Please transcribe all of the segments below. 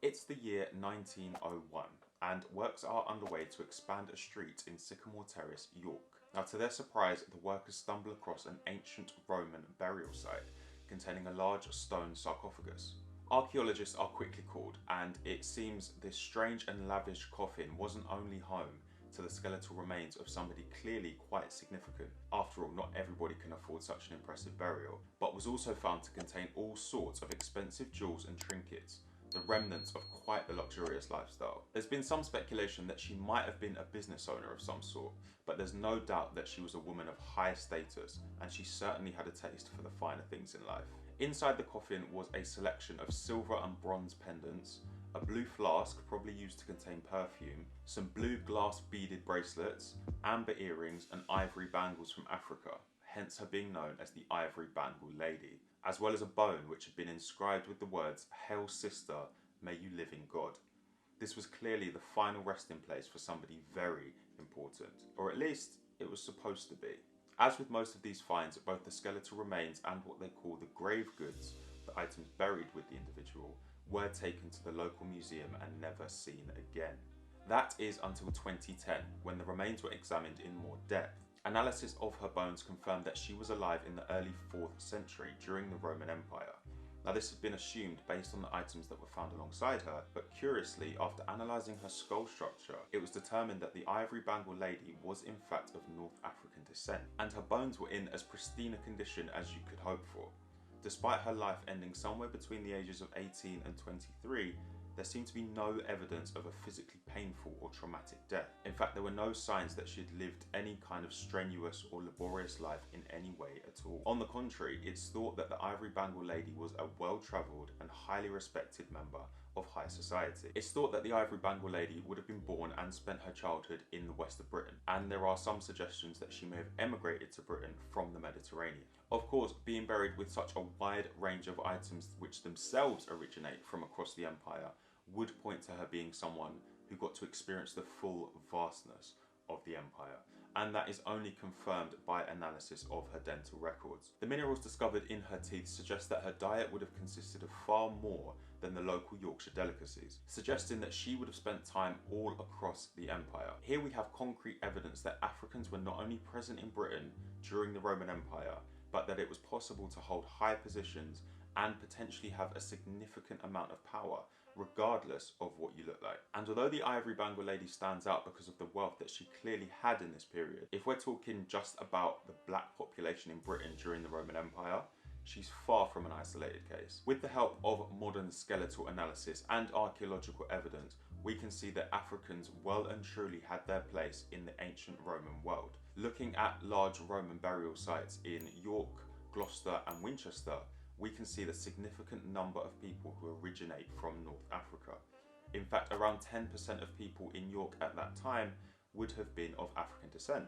It's the year 1901 and works are underway to expand a street in Sycamore Terrace, York. Now to their surprise, the workers stumble across an ancient Roman burial site containing a large stone sarcophagus. Archaeologists are quickly called, and it seems this strange and lavish coffin wasn't only home to the skeletal remains of somebody clearly quite significant. After all, not everybody can afford such an impressive burial, but was also found to contain all sorts of expensive jewels and trinkets, the remnants of quite the luxurious lifestyle. There's been some speculation that she might have been a business owner of some sort, but there's no doubt that she was a woman of high status, and she certainly had a taste for the finer things in life. Inside the coffin was a selection of silver and bronze pendants, a blue flask probably used to contain perfume, some blue glass beaded bracelets, amber earrings and ivory bangles from Africa, hence her being known as the Ivory Bangle Lady, as well as a bone which had been inscribed with the words, "Hail sister, may you live in God." This was clearly the final resting place for somebody very important, or at least it was supposed to be. As with most of these finds, both the skeletal remains and what they call the grave goods, the items buried with the individual, were taken to the local museum and never seen again. That is until 2010, when the remains were examined in more depth. Analysis of her bones confirmed that she was alive in the early 4th century during the Roman Empire. Now this had been assumed based on the items that were found alongside her, but curiously, after analysing her skull structure, it was determined that the Ivory Bangle Lady was in fact of North African descent, and her bones were in as pristine a condition as you could hope for. Despite her life ending somewhere between the ages of 18 and 23, there seemed to be no evidence of a physically painful or traumatic death. In fact, there were no signs that she had lived any kind of strenuous or laborious life in any way at all. On the contrary, it's thought that the Ivory Bangle Lady was a well-travelled and highly respected member of high society. It's thought that the Ivory Bangle Lady would have been born and spent her childhood in the west of Britain, and there are some suggestions that she may have emigrated to Britain from the Mediterranean. Of course, being buried with such a wide range of items which themselves originate from across the empire would point to her being someone who got to experience the full vastness of the empire, and that is only confirmed by analysis of her dental records. The minerals discovered in her teeth suggest that her diet would have consisted of far more than the local Yorkshire delicacies, suggesting that she would have spent time all across the empire. Here we have concrete evidence that Africans were not only present in Britain during the Roman Empire, but that it was possible to hold high positions and potentially have a significant amount of power regardless of what you look like. And although the Ivory Bangle Lady stands out because of the wealth that she clearly had in this period, if we're talking just about the black population in Britain during the Roman Empire, she's far from an isolated case. With the help of modern skeletal analysis and archaeological evidence, we can see that Africans well and truly had their place in the ancient Roman world. Looking at large Roman burial sites in York, Gloucester and Winchester, we can see the significant number of people who originate from North Africa. In fact, around 10% of people in York at that time would have been of African descent,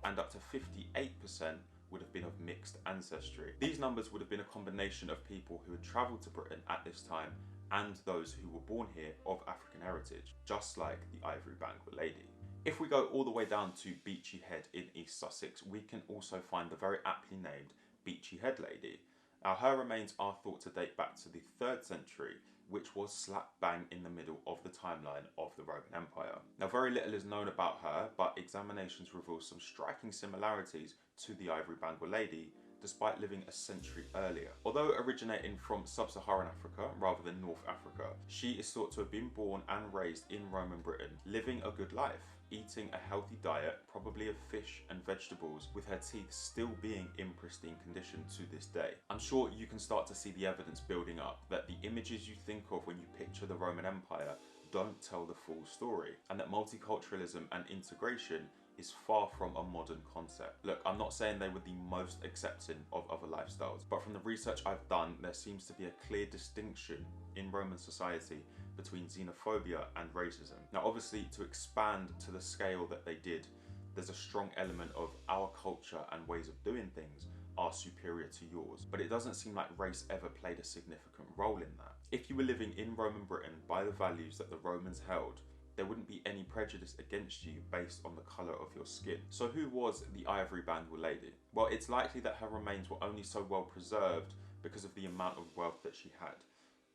and up to 58% would have been of mixed ancestry. These numbers would have been a combination of people who had travelled to Britain at this time and those who were born here of African heritage, just like the Ivory Bangle Lady. If we go all the way down to Beachy Head in East Sussex, we can also find the very aptly named Beachy Head Lady. Now her remains are thought to date back to the 3rd century, which was slap bang in the middle of the timeline of the Roman Empire. Now very little is known about her, but examinations reveal some striking similarities to the Ivory Bangle Lady, despite living a century earlier. Although originating from sub-Saharan Africa rather than North Africa, she is thought to have been born and raised in Roman Britain, living a good life, eating a healthy diet, probably of fish and vegetables, with her teeth still being in pristine condition to this day. I'm sure you can start to see the evidence building up that the images you think of when you picture the Roman Empire don't tell the full story, and that multiculturalism and integration is far from a modern concept. Look, I'm not saying they were the most accepting of other lifestyles, but from the research I've done, there seems to be a clear distinction in Roman society between xenophobia and racism. Now obviously, to expand to the scale that they did, there's a strong element of our culture and ways of doing things are superior to yours, but it doesn't seem like race ever played a significant role in that. If you were living in Roman Britain by the values that the Romans held, there wouldn't be any prejudice against you based on the colour of your skin. So who was the Ivory Bangle Lady? Well, it's likely that her remains were only so well preserved because of the amount of wealth that she had.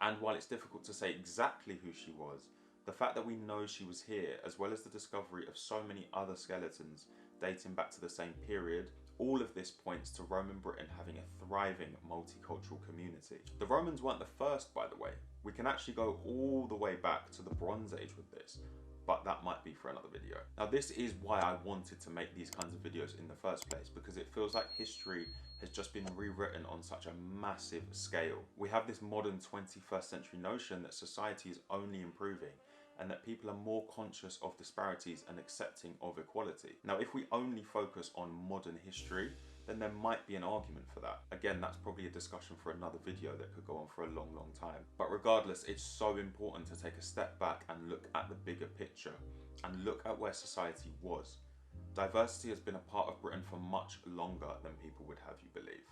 And while it's difficult to say exactly who she was, the fact that we know she was here, as well as the discovery of so many other skeletons dating back to the same period, all of this points to Roman Britain having a thriving multicultural community. The Romans weren't the first, by the way. We can actually go all the way back to the Bronze Age with this, but that might be for another video. Now, this is why I wanted to make these kinds of videos in the first place, because it feels like history has just been rewritten on such a massive scale. We have this modern 21st century notion that society is only improving and that people are more conscious of disparities and accepting of equality. Now, if we only focus on modern history, then there might be an argument for that. Again, that's probably a discussion for another video that could go on for a long, long time. But regardless, it's so important to take a step back and look at the bigger picture and look at where society was. Diversity has been a part of Britain for much longer than people would have you believe.